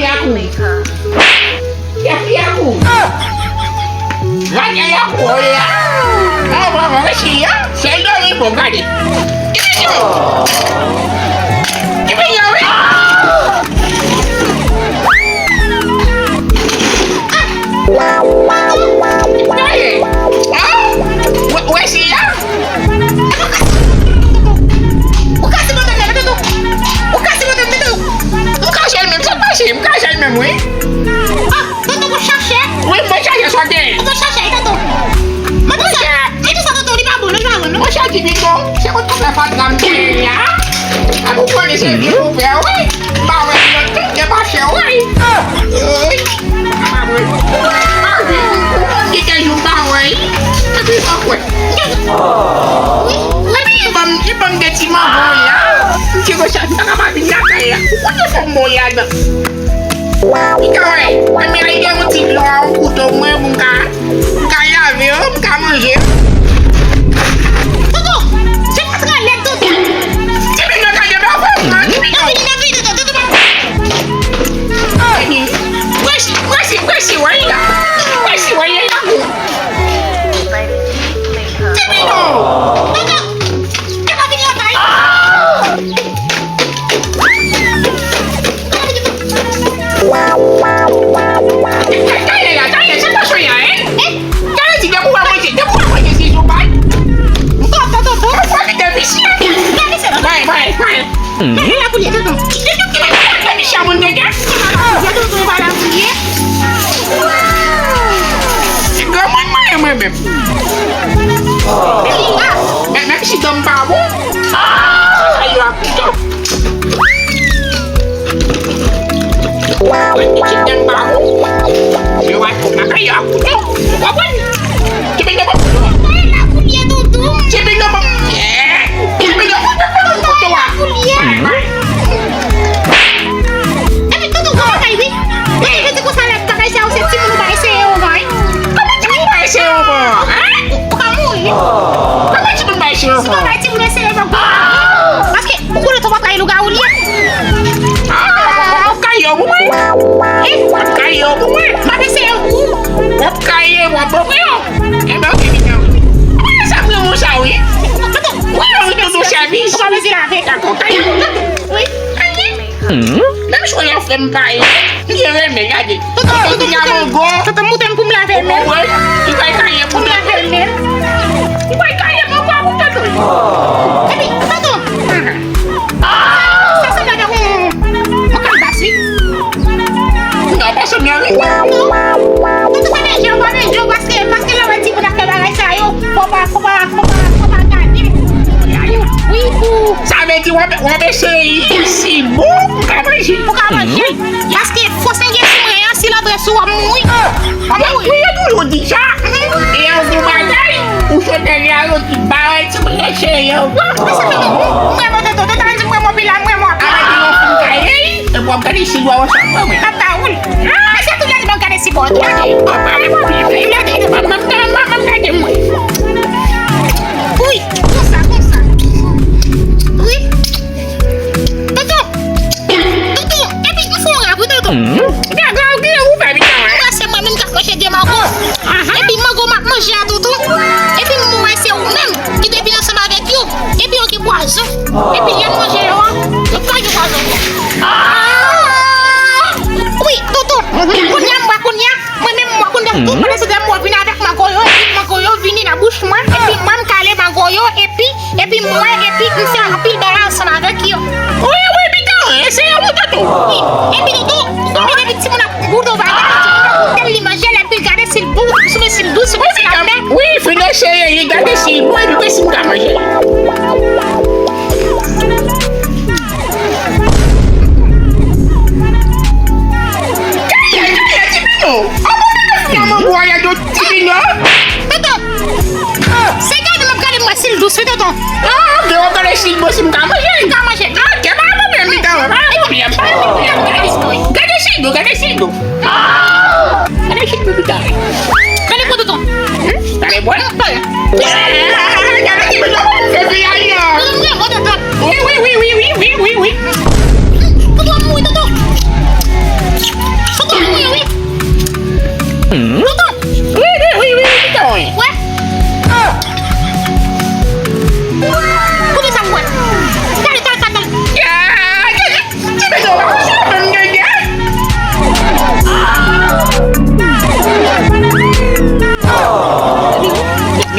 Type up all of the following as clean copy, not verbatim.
aku. Kaki aku. Lagi aku ya. Apa sih ya? Saya dah ni bukan ni. Kita ya. Oui. Ah, Toto vou chercher. Oui, vou chercher só dele. Eu vou chercher, Toto. Mas tu sabe Toto di babu, não? Vou chercher de novo. Você vai tomar fato da minha. A não conhecer de novo, oui. Bah, oui, eu tenho baixo, oui. Que quer juntar, oui? Aqui só foi. Ibang desse magoya. Chegou já tá na minha cara. Olha essa molhada. Ikaw kami ay mo tiglaw kuto mo yung kaya viu? Kamu je. Toto, siapa tengah lihat Toto? Cipi nak kaya berapa? Cipi nak. Toto. Oh ini. Kuasi waya. Kuasi waya aku. Cipi no. Toto, kenapa dia ngapain? Kaya, siapa saya Kaya tidak buang aja si Zubat. Toto. Apa kita bisa? Baik. Kaya aku lihat Toto. Kita bisa mendengar. Ya Toto barang dia. Gaman mana beb? Nak si gambar mo? Ayo aku tu. Cinta baru. Siapa aku nak kaya aku tu? Apa ni? Cipi nak apa? Aku lihat Toto. Cipi nak apa? Cipi nak apa? Aku lihat. Toto kau pakai ni? Kasi ko salat ka kasi ako sa mo ba SEO vai? Kamu cuma bayar sewa apa? Kamu ni. Kamu cuma bayar sewa apa? Sebagai si mo SEO ba? Maski aku dah tahu pakai lugar ulian. Kaya mo man? Kaya mo man? Pakai SEO. Kaya mo apa mo? Bakit ikaw? Ano sabi mo sa awi? Wala mo ito sabi. Pakai sinabi. Ako kaya. Wait. Dami ko yung fempay. Hindi rin may gadi. Hindi nga mo go. Ketemu tempo melate men. Ikay kaya mo na. men. Ikay kaya mo ba ako ka doon? Tapi Toto. Sasa na ako makan basi. Hindi pa sa mga. Toto pa na jo paske lawan si mo na kailangan sa'yo. Papa gani. Wibu. Sabi di wabe si mo. Kamay si. Paske fosse nge si mo ya sila do sua muito. Kuya dulu di siya. Iyo gumagay. Uso na niya ako di bawal sa mga siya. Mo Toto tangan si mo bilang mo. Ama di mo kung kaya. Huwag ka rin sigaw sa mga. Tatawul. Kasi ito lang naman ka rin si Boto. Uy! Kusa! Uy! Toto! Epic mo nga po, Toto! Gagaw ka ako, baby ka. Kasi mamin ka kasi di mo ako. Epic magumak mo siya, Toto. Epic mo nga siya unan. Kita epic na sa mga yun. Epic yung kibuaso. Epic yan mo siya, ha? Ikaw yung kaso ko. Uy, Toto! Kunya. Tout pada sedang buat pinadak magoyo, vini na bushman, epi man kale magoyo, epi moi, epi nsi apil bara sanaga kio. Uy, bitaw, saya mo to. Epi itu, kami dari simuna gudo ba. Kan lima jela apil gade silbu, sume silbu. Oui, fina saya yi gade silbu, ebi ko sim kama je. Kaya, Cipino. Kamu buaya do Cipino? Toto. Sega de magkali masil do Toto. Kaya gade silbu sim kama je. Kaya ba mo bitaw? Gade silbu. Gade silbu bitaw. Kali ko Toto. Kali buwan? Gade silbu. Baby ayo. Oui. Toto mo Toto.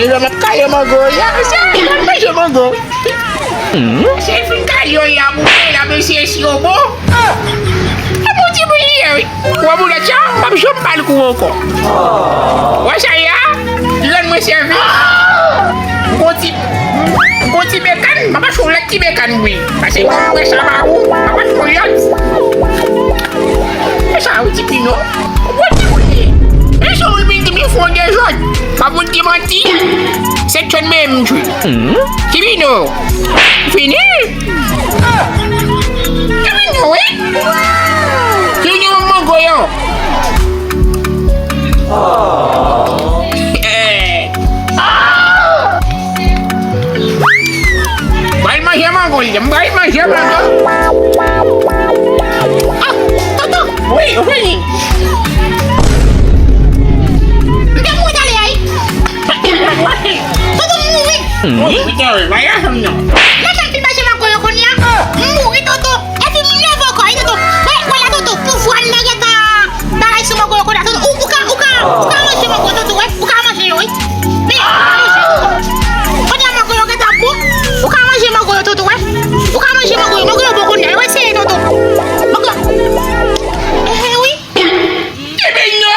Ilo makayo magoya. Sa mago. Saya kayo ya mukha na beses yo mo. Amo ti buli. Wa mo na cha, mabishom pal ko ko. Wa saya. Ilan mo service. Koti bekan, mama sulat ti bekan wi. Kasi ko sama ako, mama sulat. Sa uti pino. Wa ti buli. Eso ulbing mi fondation. Kabun ti mati. Section même tu. Kibino. Fini. Kibino eh. Kini mo goyo. Baik masih mago, baik masih mago. Toto. Wait. Enggak mau tali ai. Toto movie. Betul, bayar hamnya. Lepas tiba sama koyo konya. Movie Toto. Epi mlevo ko itu tuh. Wait, wala Toto. Pufuan na yata. Dai sama koyo konya Toto. Uka masih mago Toto, weh. Uka masih oi. Be, konya mago yo kata bu. Uka masih mago Toto, weh. Uka masih mago bokunya, weh se Toto. Mago. Wi. Kibino.